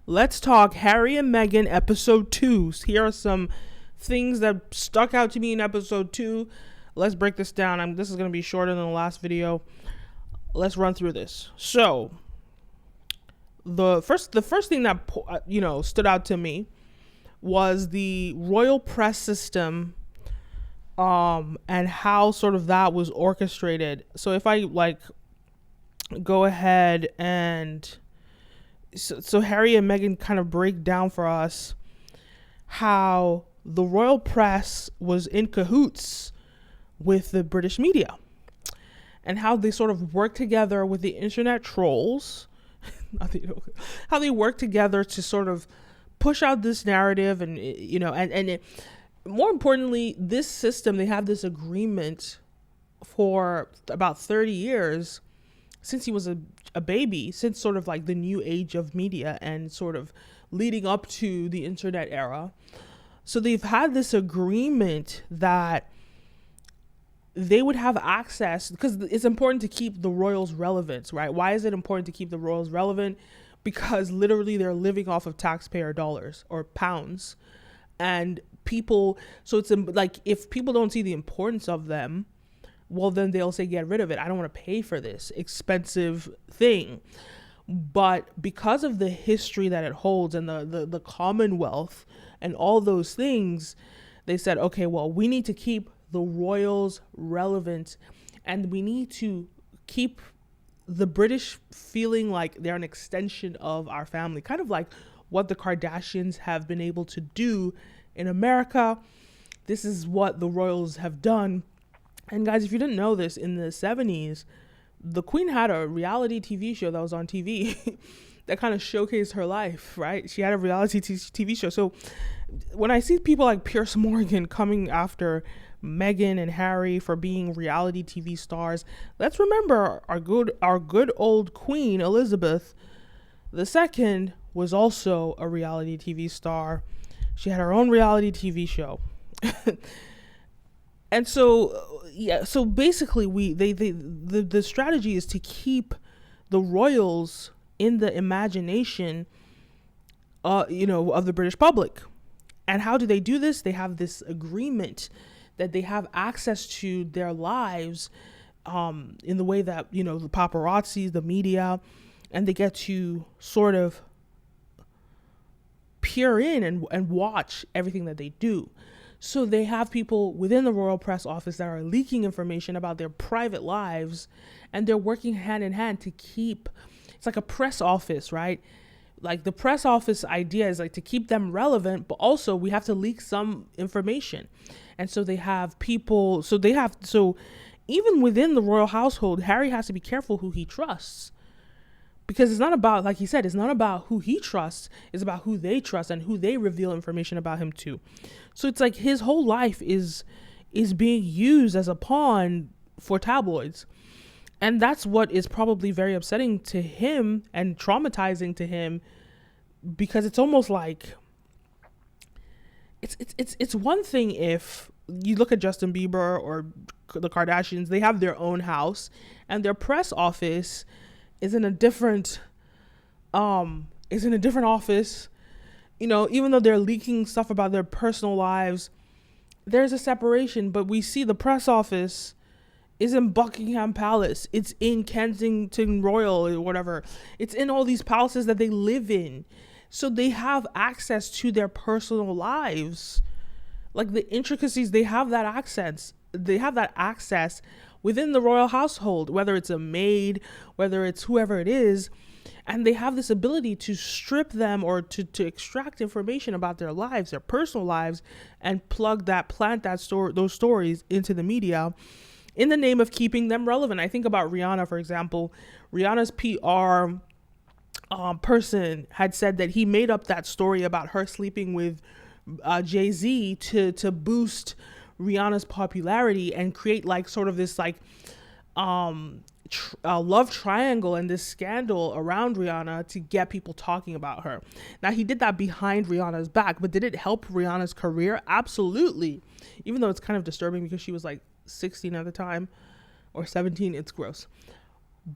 Let's talk Harry and Meghan episode 2. Here are some things that stuck out to me in episode 2. Let's break this down. This is going to be shorter than the last video. Let's run through this. So, the first thing that stood out to me was the royal press system, and how sort of that was orchestrated. So if I go ahead and so Harry and Meghan kind of break down for us how the royal press was in cahoots with the British media and how they sort of work together with the internet trolls, how they work together to sort of push out this narrative more importantly, this system, they have this agreement for about 30 years since he was a baby, since sort of like the new age of media and sort of leading up to the internet era. So they've had this agreement that they would have access, because it's important to keep the royals relevant, right? Why is it important to keep the royals relevant? Because literally they're living off of taxpayer dollars or pounds. And people, so it's like, if people don't see the importance of them, well, then they'll say, get rid of it. I don't want to pay for this expensive thing. But because of the history that it holds and the Commonwealth and all those things, they said, okay, well, we need to keep the royals relevant, and we need to keep the British feeling like they're an extension of our family, kind of like what the Kardashians have been able to do in America. This is what the royals have done. And guys, if you didn't know this, in the 70s, the Queen had a reality TV show that was on TV that kind of showcased her life, right? She had a reality TV show. So when I see people like Piers Morgan coming after Meghan and Harry for being reality TV stars, let's remember our good old Queen Elizabeth II was also a reality TV star. She had her own reality TV show. And so, so basically the strategy is to keep the royals in the imagination, of the British public. And how do they do this? They have this agreement that they have access to their lives, in the way that, the paparazzi, the media, and they get to sort of peer in and watch everything that they do. So they have people within the royal press office that are leaking information about their private lives, and they're working hand in hand to keep, it's like a press office, right? Like the press office idea is like to keep them relevant, but also we have to leak some information. And so they have people, so even within the royal household, Harry has to be careful who he trusts. Because it's not about, like he said, it's not about who he trusts, it's about who they trust and who they reveal information about him to. So it's like his whole life is being used as a pawn for tabloids. And that's what is probably very upsetting to him and traumatizing to him, because it's almost like it's one thing if you look at Justin Bieber or the Kardashians, they have their own house and their press office is in a different office. Even though they're leaking stuff about their personal lives, there's a separation. But we see the press office is in Buckingham Palace. It's in Kensington Royal or whatever. It's in all these palaces that they live in. So they have access to their personal lives. Like the intricacies, they have that access. They have that access within the royal household, whether it's a maid, whether it's whoever it is. And they have this ability to strip them or to extract information about their lives, their personal lives, and plant those stories into the media in the name of keeping them relevant. I think about Rihanna, for example. Rihanna's PR person had said that he made up that story about her sleeping with Jay-Z to boost Rihanna's popularity and create like sort of this like love triangle and this scandal around Rihanna to get people talking about her. Now, he did that behind Rihanna's back, but did it help Rihanna's career? Absolutely. Even though it's kind of disturbing because she was like 16 at the time or 17, it's gross.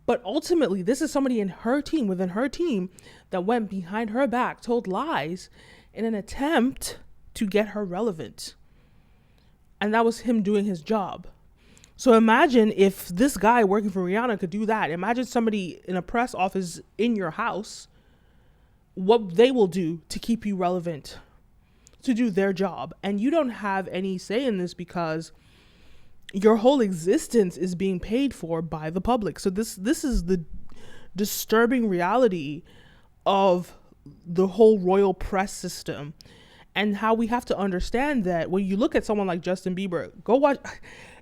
But ultimately, this is somebody in her team, within her team, that went behind her back, told lies in an attempt to get her relevant. And that was him doing his job. So imagine if this guy working for Rihanna could do that. Imagine somebody in a press office in your house, what they will do to keep you relevant, to do their job. And you don't have any say in this because your whole existence is being paid for by the public. So this is the disturbing reality of the whole royal press system, and how we have to understand that when you look at someone like Justin Bieber, go watch.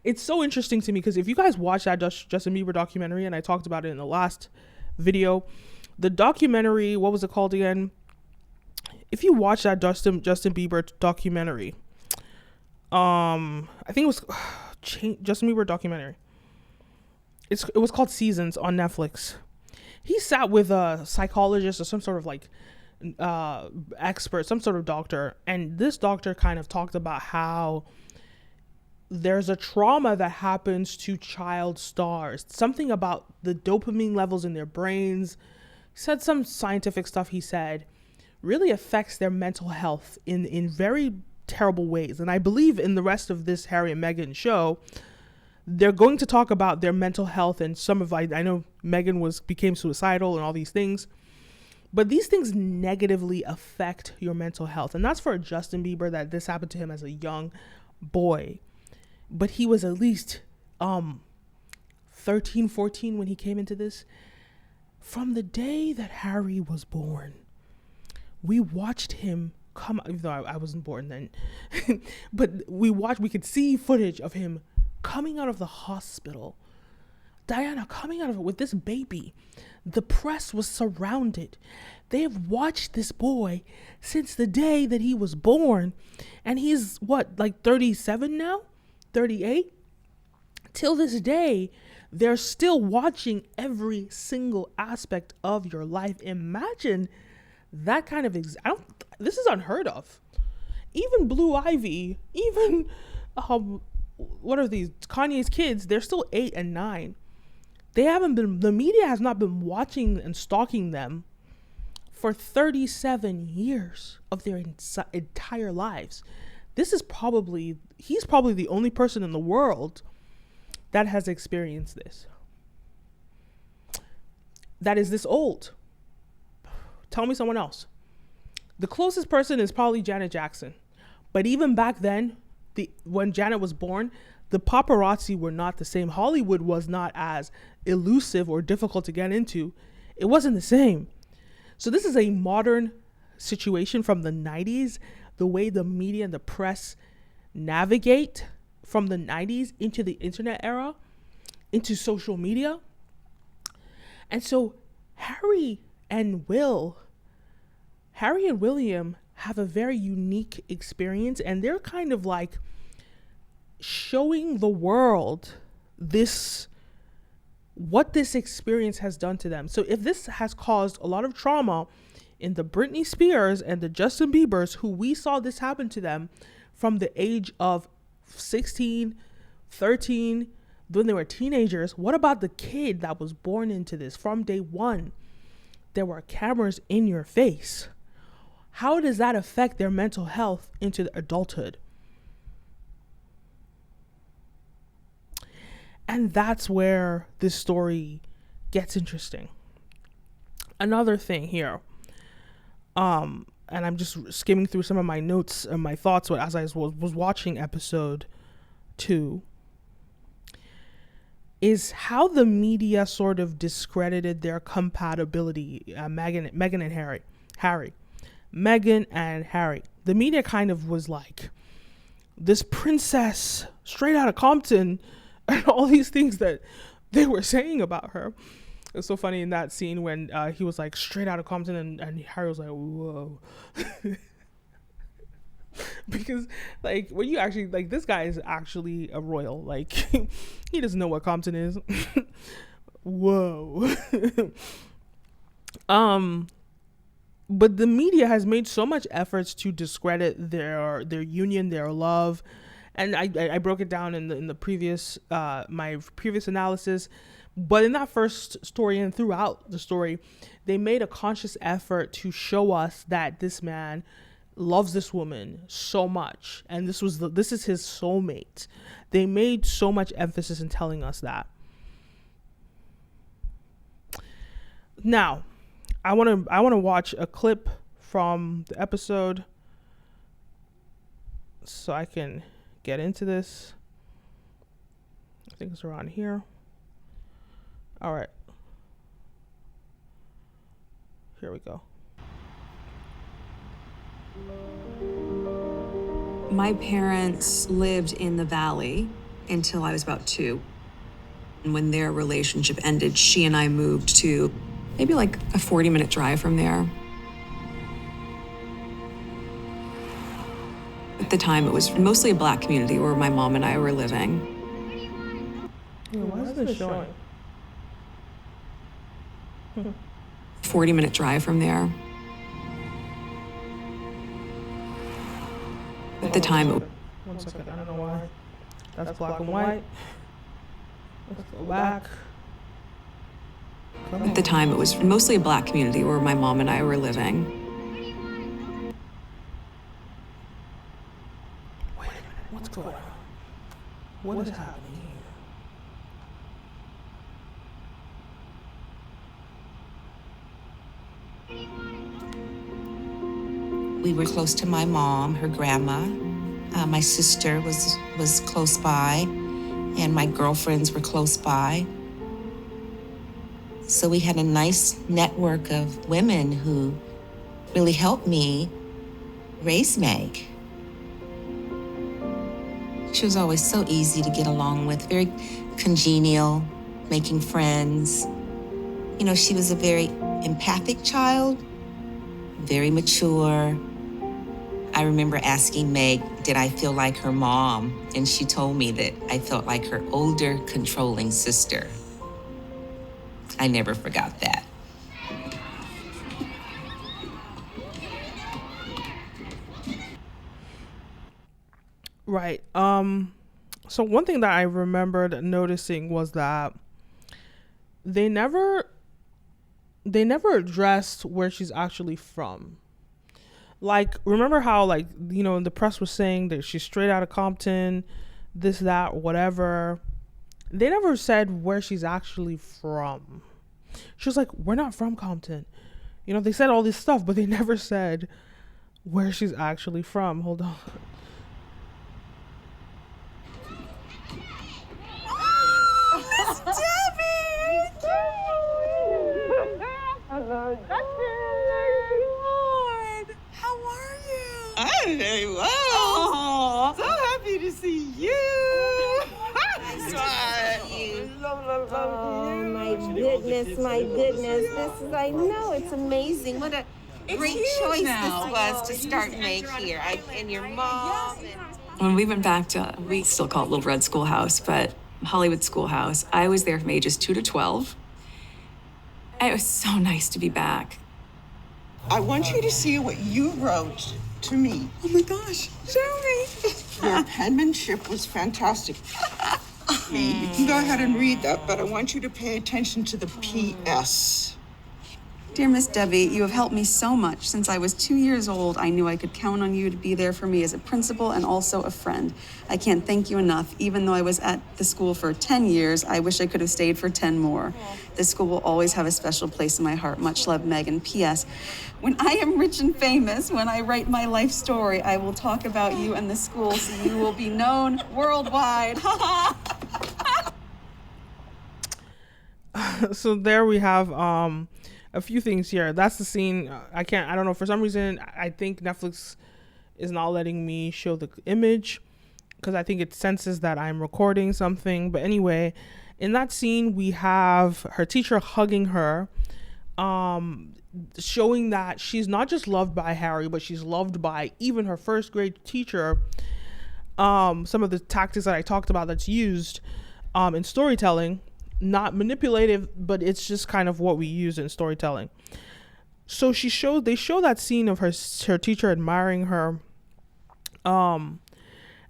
It's so interesting to me because if you guys watch that Justin Bieber documentary, and I talked about it in the last video, the documentary, what was it called again? If you watch that Justin Bieber documentary, I think it was Justin Bieber documentary. It was called Seasons on Netflix. He sat with a psychologist or some sort of like expert, some sort of doctor, and this doctor kind of talked about how there's a trauma that happens to child stars, something about the dopamine levels in their brains. He said some scientific stuff. He said really affects their mental health in very terrible ways. And I believe in the rest of this Harry and Meghan show, they're going to talk about their mental health, and some of, I know Meghan became suicidal and all these things, but these things negatively affect your mental health. And that's for Justin Bieber, that this happened to him as a young boy, but he was at least 13, 14 when he came into this. From the day that Harry was born, we watched him come, even though I wasn't born then, but we could see footage of him coming out of the hospital, Diana coming out of it with this baby. The press was surrounded. They have watched this boy since the day that he was born, and he's like 37 now, 38. Till this day, they're still watching every single aspect of your life. Imagine that kind of this is unheard of. Even Blue Ivy, even what are these, Kanye's kids, they're still 8 and 9. The media has not been watching and stalking them for 37 years of their entire lives. He's probably the only person in the world that has experienced this, that is this old. Tell me someone else. The closest person is probably Janet Jackson. But even back then, when Janet was born, the paparazzi were not the same. Hollywood was not as elusive or difficult to get into. It wasn't the same. So this is a modern situation from the 90s, the way the media and the press navigate from the 90s into the internet era, into social media. And so Harry and William have a very unique experience, and they're kind of like showing the world what this experience has done to them. So if this has caused a lot of trauma in the Britney Spears and the Justin Biebers, who we saw this happen to them from the age of 16, 13, when they were teenagers, what about the kid that was born into this from day one? There were cameras in your face. How does that affect their mental health into adulthood? And that's where this story gets interesting. Another thing here, and I'm just skimming through some of my notes and my thoughts as I was watching episode 2, is how the media sort of discredited their compatibility, Meghan and Harry. Meghan and Harry. The media kind of was like, this princess straight out of Compton, and all these things that they were saying about her. It's so funny in that scene when he was like straight out of Compton, and Harry was like, whoa. Because like when you actually, like, this guy is actually a royal, like he doesn't know what Compton is. Whoa. But the media has made so much efforts to discredit their union, their love. And I broke it down in the previous my previous analysis, But in that first story and throughout the story, they made a conscious effort to show us that this man loves this woman so much, and this is his soulmate. They made so much emphasis in telling us that. Now, I want to watch a clip from the episode so I can get into this. I think it's around here. All right. Here we go. My parents lived in the Valley until I was about 2. And when their relationship ended, she and I moved to maybe like a 40-minute drive from there. At the time, it was mostly a Black community where my mom and I were living. Why is this showing? 40-minute drive from there. At the time, one second, I don't know why. That's black and white. Let's go back. At the time, it was mostly a Black community where my mom and I were living. Wait a minute, what's going on? What is happening here? We were close to my mom, her grandma. My sister was close by, and my girlfriends were close by. So we had a nice network of women who really helped me raise Meg. She was always so easy to get along with, very congenial, making friends. You know, she was a very empathic child, very mature. I remember asking Meg, did I feel like her mom? And she told me that I felt like her older, controlling sister. I never forgot that. Right. So one thing that I remembered noticing was that they never addressed where she's actually from. Like, remember how, like, you know, the press was saying that she's straight out of Compton, this, that, whatever. They never said where she's actually from. She was like, we're not from Compton. You know, they said all this stuff, but they never said where she's actually from. Hold on. Miss Debbie! Hello, How are you? I'm very well. Oh, So happy to see you. Oh, my goodness, my goodness. This is, I know, it's amazing. What a great choice this was to start Meg here. And your mom. When we went back to, we still call it Little Red Schoolhouse, but Hollywood Schoolhouse, I was there from ages 2 to 12. It was so nice to be back. I want you to see what you wrote to me. Oh my gosh, show me. Your penmanship was fantastic. You can go ahead and read that, but I want you to pay attention to the P.S. Dear Miss Debbie, you have helped me so much. Since I was 2 years old, I knew I could count on you to be there for me as a principal and also a friend. I can't thank you enough. Even though I was at the school for 10 years, I wish I could have stayed for 10 more. This school will always have a special place in my heart. Much love, Megan. P.S. When I am rich and famous, when I write my life story, I will talk about you and the school so you will be known worldwide. So there we have a few things here. That's the scene. I don't know, for some reason I think Netflix is not letting me show the image because I think it senses that I'm recording something. But anyway, in that scene we have her teacher hugging her, showing that she's not just loved by Harry, but she's loved by even her first grade teacher. Some of the tactics that I talked about that's used in storytelling, not manipulative, but it's just kind of what we use in storytelling. So they show that scene of her teacher admiring her, and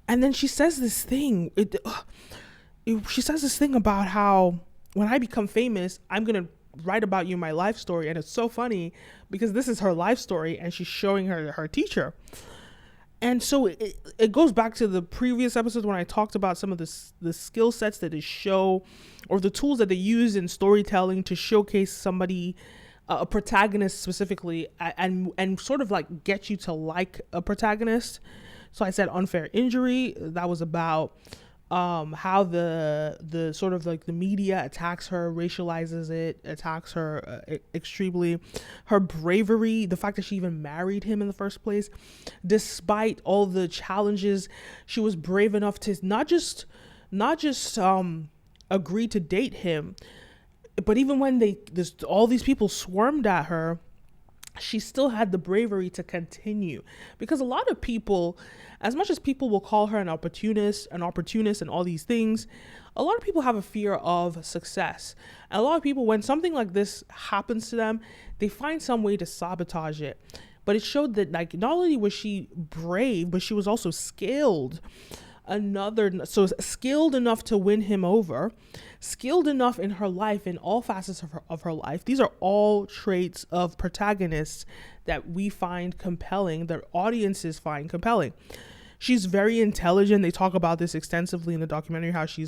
then she says this thing. She says this thing about how when I become famous, I'm going to write about you in my life story. And it's so funny because this is her life story and she's showing her teacher. And so it goes back to the previous episodes when I talked about some of the skill sets that they show, or the tools that they use in storytelling to showcase somebody, a protagonist specifically, and sort of like get you to like a protagonist. So I said unfair injury. That was about how the sort of like the media attacks her, racializes it, attacks her extremely. Her bravery, the fact that she even married him in the first place, despite all the challenges, she was brave enough to not just agree to date him, but even when all these people swarmed at her, she still had the bravery to continue. Because a lot of people, as much as people will call her an opportunist and all these things, a lot of people have a fear of success. And a lot of people, when something like this happens to them, they find some way to sabotage it. But it showed that, like, not only was she brave, but she was also skilled. So skilled enough to win him over, skilled enough in her life, in all facets of her life. These are all traits of protagonists that we find compelling, that audiences find compelling. She's very intelligent. They talk about this extensively in the documentary, how she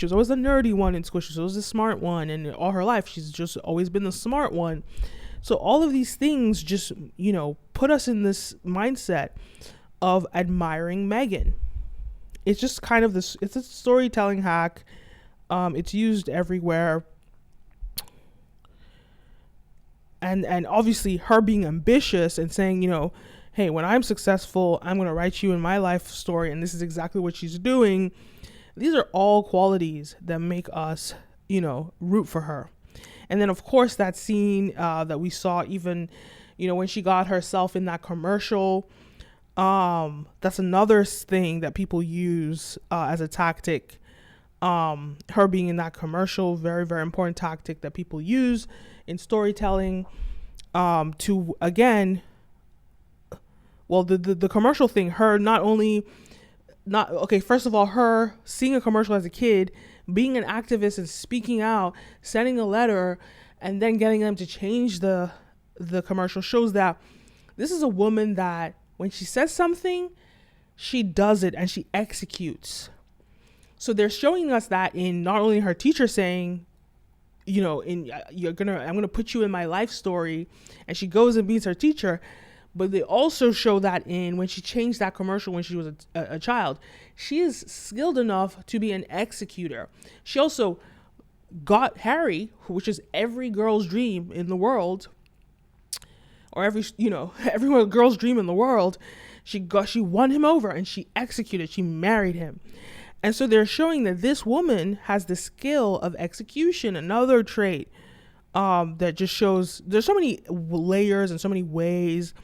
was always the nerdy one in school. She was always the smart one, and all her life she's just always been the smart one. So all of these things just, put us in this mindset of admiring Meghan. It's just kind of this, it's a storytelling hack. It's used everywhere. And obviously her being ambitious and saying, hey, when I'm successful, I'm going to write you in my life story. And this is exactly what she's doing. These are all qualities that make us, root for her. And then, of course, that scene that we saw even, when she got herself in that commercial, that's another thing that people use as a tactic. Her being in that commercial, very, very important tactic that people use in storytelling to, again, the commercial thing, her first of all, her seeing a commercial as a kid, being an activist and speaking out, sending a letter, and then getting them to change the commercial shows that this is a woman that when she says something, she does it and she executes. So they're showing us that in not only her teacher saying, I'm gonna put you in my life story, and she goes and meets her teacher, but they also show that in when she changed that commercial when she was a child. She is skilled enough to be an executor. She also got Harry, which is every girl's dream in the world, or every girl's dream in the world. She won him over and she executed. She married him. And so they're showing that this woman has the skill of execution, another trait that just shows there's so many layers and so many ways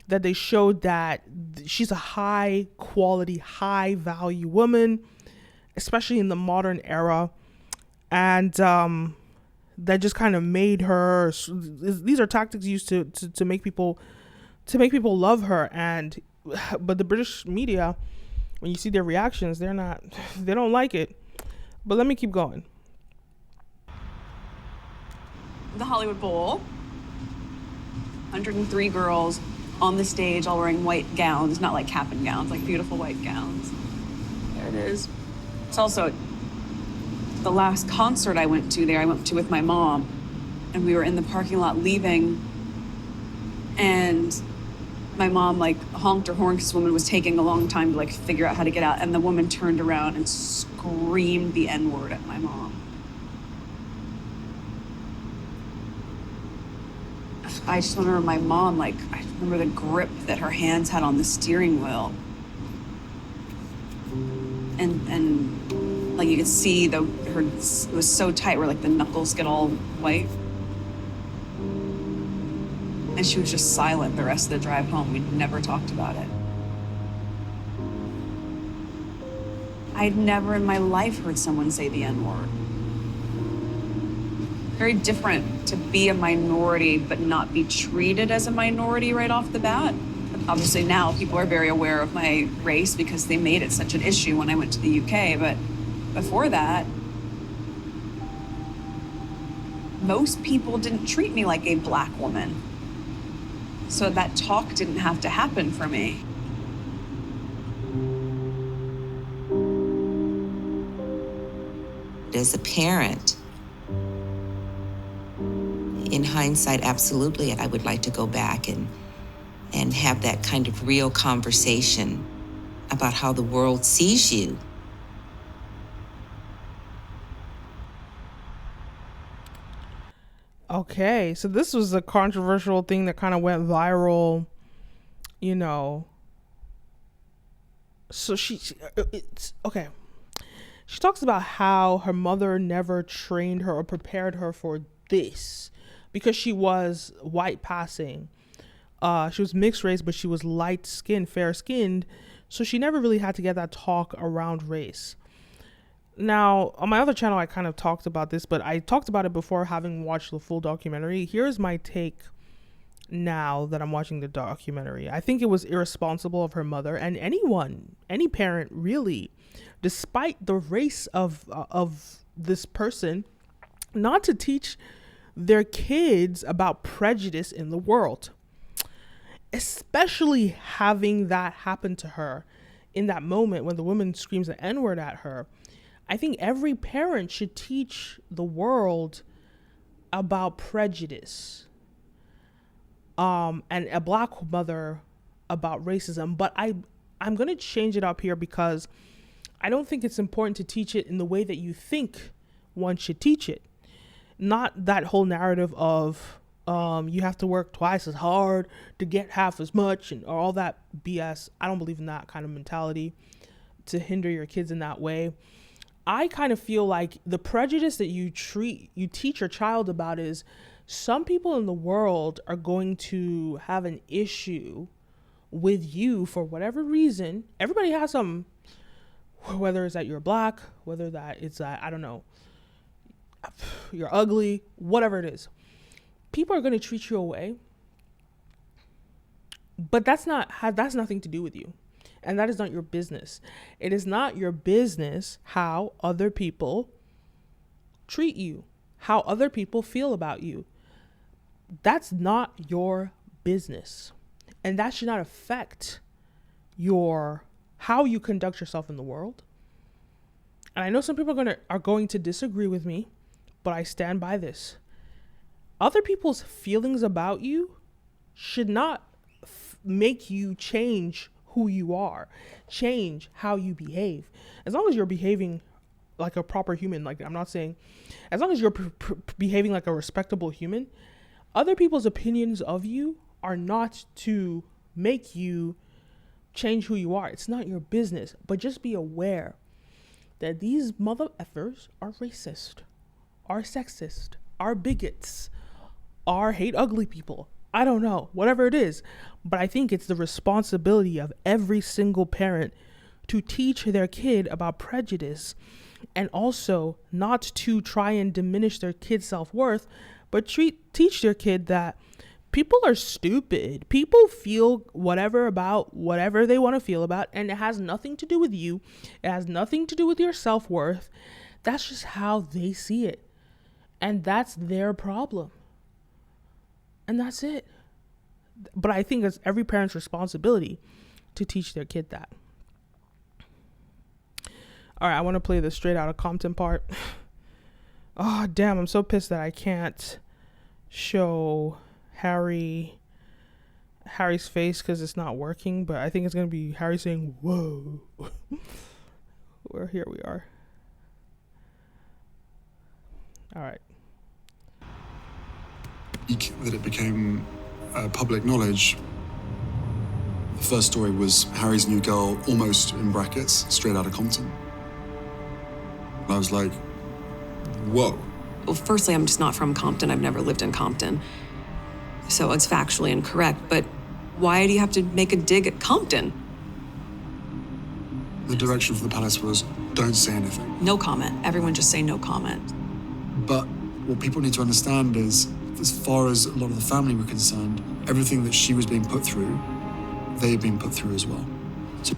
that they showed that she's a high quality, high value woman, especially in the modern era. And that just kind of made her, these are tactics used to make people love her. But the British media, when you see their reactions, they don't like it. But let me keep going. The Hollywood Bowl. 103 girls on the stage all wearing white gowns, not like cap and gowns, like beautiful white gowns. There it is. It's also the last concert I went to with my mom, and we were in the parking lot leaving, and my mom honked her horn because this woman was taking a long time to figure out how to get out, and the woman turned around and screamed the N-word at my mom. I just remember my mom, I remember the grip that her hands had on the steering wheel. And you could see it was so tight where the knuckles get all white. And she was just silent the rest of the drive home. We never talked about it. I'd never in my life heard someone say the N-word. Very different to be a minority but not be treated as a minority right off the bat. Obviously now people are very aware of my race because they made it such an issue when I went to the UK, but before that, Most people didn't treat me like a Black woman. So that talk didn't have to happen for me. As a parent, in hindsight, absolutely, I would like to go back and have that kind of real conversation about how the world sees you. Okay, so this was a controversial thing that kind of went viral, you know. So it's okay. She talks about how her mother never trained her or prepared her for this because she was white passing. She was mixed race, but she was light skinned, fair skinned. So she never really had to get that talk around race. Now, on my other channel, I kind of talked about this, but I talked about it before having watched the full documentary. Here's my take now that I'm watching the documentary. I think it was irresponsible of her mother and anyone, any parent really, despite the race of this person, not to teach their kids about prejudice in the world, especially having that happen to her in that moment when the woman screams the N-word at her. I think every parent should teach the world about prejudice, and a Black mother about racism. But I'm going to change it up here because I don't think it's important to teach it in the way that you think one should teach it. Not that whole narrative of you have to work twice as hard to get half as much and all that BS. I don't believe in that kind of mentality to hinder your kids in that way. I kind of feel like the prejudice that you teach your child about is some people in the world are going to have an issue with you for whatever reason. Everybody has some, whether it's that you're Black, whether that it's that, I don't know, you're ugly, whatever it is. People are going to treat you away, but that's nothing to do with you. And that is not your business. It is not your business how other people treat you, how other people feel about you. That's not your business. And that should not affect how you conduct yourself in the world. And I know some people are going to disagree with me, but I stand by this. Other people's feelings about you should not make you change who you are, change how you behave. As long as you're behaving like a proper human, like I'm not saying, as long as you're behaving like a respectable human, other people's opinions of you are not to make you change who you are. It's not your business, but just be aware that these mother effers are racist, are sexist, are bigots, are hate ugly people. I don't know, whatever it is. But I think it's the responsibility of every single parent to teach their kid about prejudice and also not to try and diminish their kid's self-worth, but teach their kid that people are stupid. People feel whatever about whatever they want to feel about, and it has nothing to do with you. It has nothing to do with your self-worth. That's just how they see it. And that's their problem. And that's it. But I think it's every parent's responsibility to teach their kid that. All right, I want to play the straight out of Compton part. Oh, damn, I'm so pissed that I can't show Harry's face because it's not working, but I think it's going to be Harry saying, whoa. Here we are. All right. That it became public knowledge. The first story was Harry's new girl, almost in brackets, straight out of Compton. And I was like, whoa. Well, firstly, I'm just not from Compton. I've never lived in Compton. So it's factually incorrect, but why do you have to make a dig at Compton? The direction for the palace was, don't say anything. No comment. Everyone just say no comment. But what people need to understand is, as far as a lot of the family were concerned, everything that she was being put through, they had been put through as well. So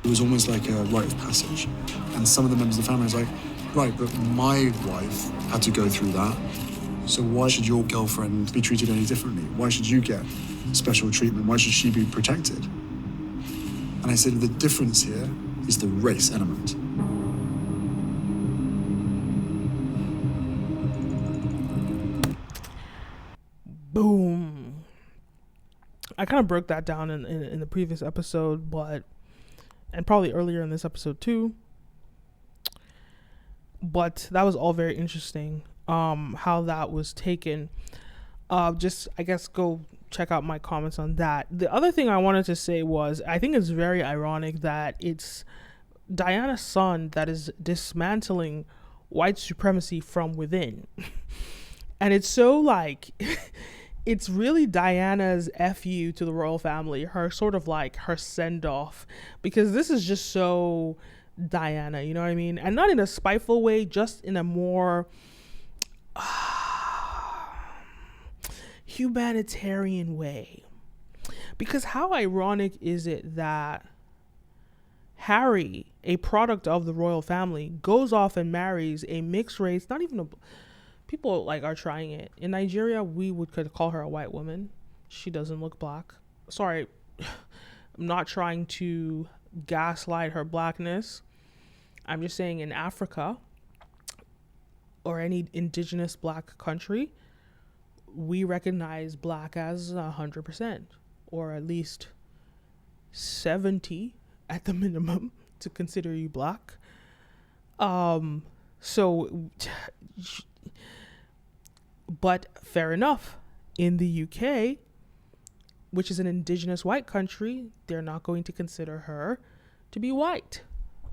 It was almost like a rite of passage. And some of the members of the family was like, right, but my wife had to go through that. So why should your girlfriend be treated any differently? Why should you get special treatment? Why should she be protected? And I said, the difference here is the race element. Boom. I kind of broke that down in the previous episode, and probably earlier in this episode too. But that was all very interesting. How that was taken. Just, I guess, go check out my comments on that. The other thing I wanted to say was, I think it's very ironic that it's Diana's son that is dismantling white supremacy from within. And it's so like, it's really Diana's FU to the royal family, her sort of like her send off, because this is just so Diana, you know what I mean? And not in a spiteful way, just in a more humanitarian way. Because how ironic is it that Harry, a product of the royal family, goes off and marries a mixed race, not even a, people like are trying it. In Nigeria, we could call her a white woman. She doesn't look black. Sorry, I'm not trying to gaslight her blackness. I'm just saying in Africa or any indigenous black country, we recognize black as 100%, or at least 70 at the minimum to consider you black. But fair enough, in the UK, which is an indigenous white country, they're not going to consider her to be white,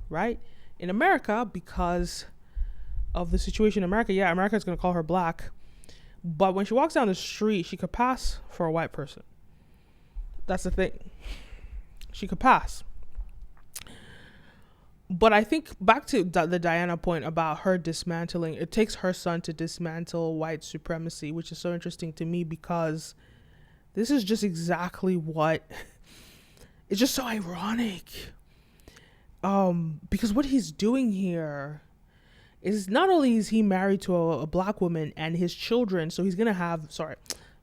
right? In America, because of the situation in America, yeah, America is going to call her black. But when she walks down the street, she could pass for a white person. That's the thing. She could pass. But I think back to the Diana point about her dismantling, it takes her son to dismantle white supremacy, which is so interesting to me because this is just exactly what, it's just so ironic. Because what he's doing here is not only is he married to a black woman and his children, so he's going to have,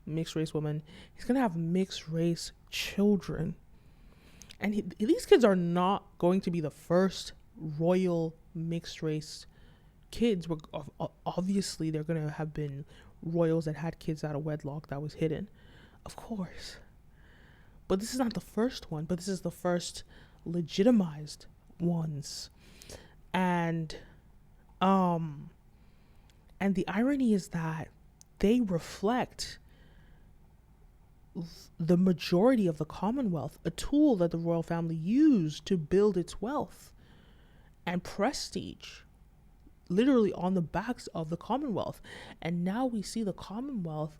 mixed race woman, he's going to have mixed race children. And these kids are not going to be the first royal mixed race kids. Obviously, they're going to have been royals that had kids out of wedlock that was hidden. Of course. But this is not the first one, but this is the first legitimized ones. And the irony is that they reflect the majority of the Commonwealth, a tool that the royal family used to build its wealth and prestige, literally on the backs of the Commonwealth. And now we see the Commonwealth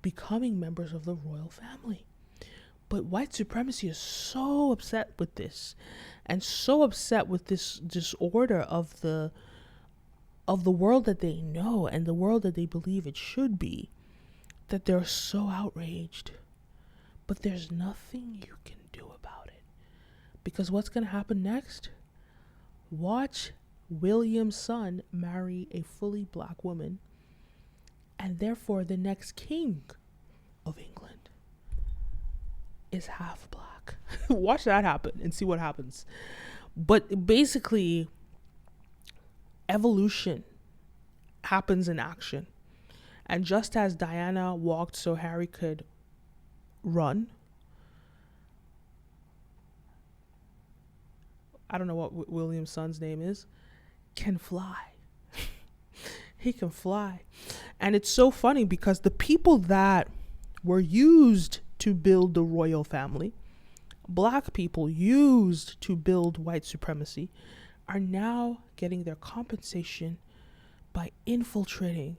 becoming members of the royal family. But white supremacy is so upset with this, and so upset with this disorder of the world that they know and the world that they believe it should be, that they're so outraged. But there's nothing you can do about it. Because what's going to happen next? Watch William's son marry a fully black woman, and therefore the next king of England is half black. Watch that happen and see what happens. But basically, evolution happens in action. And just as Diana walked so Harry could run, I don't know what William's son's name is, can fly. He can fly. And it's so funny because the people that were used to build the royal family, black people used to build white supremacy, are now getting their compensation by infiltrating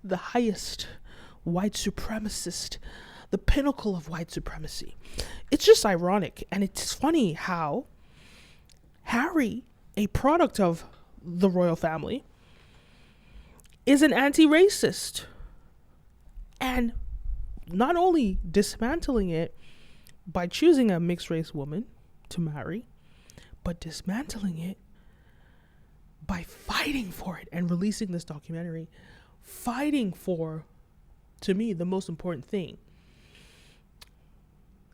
the highest white supremacist, the pinnacle of white supremacy. It's just ironic. And it's funny how Harry, a product of the royal family, is an anti-racist. And not only dismantling it by choosing a mixed race woman to marry, but dismantling it by fighting for it and releasing this documentary, fighting for, to me, the most important thing: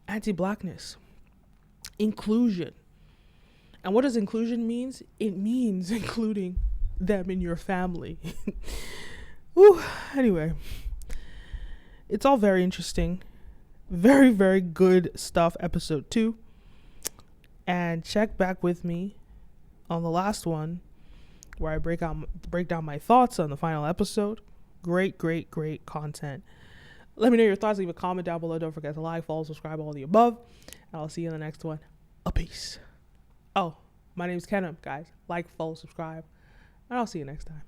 anti-blackness, inclusion. And what does inclusion means? It means including them in your family. Whew. Anyway, it's all very interesting. Very, very good stuff, episode 2. And check back with me on the last one, where I break down my thoughts on the final episode. Great content. Let me know your thoughts. Leave a comment down below. Don't forget to like, follow, subscribe, all the above. And I'll see you in the next one. A peace. Oh, my name's Kenim, guys. Like, follow, subscribe. And I'll see you next time.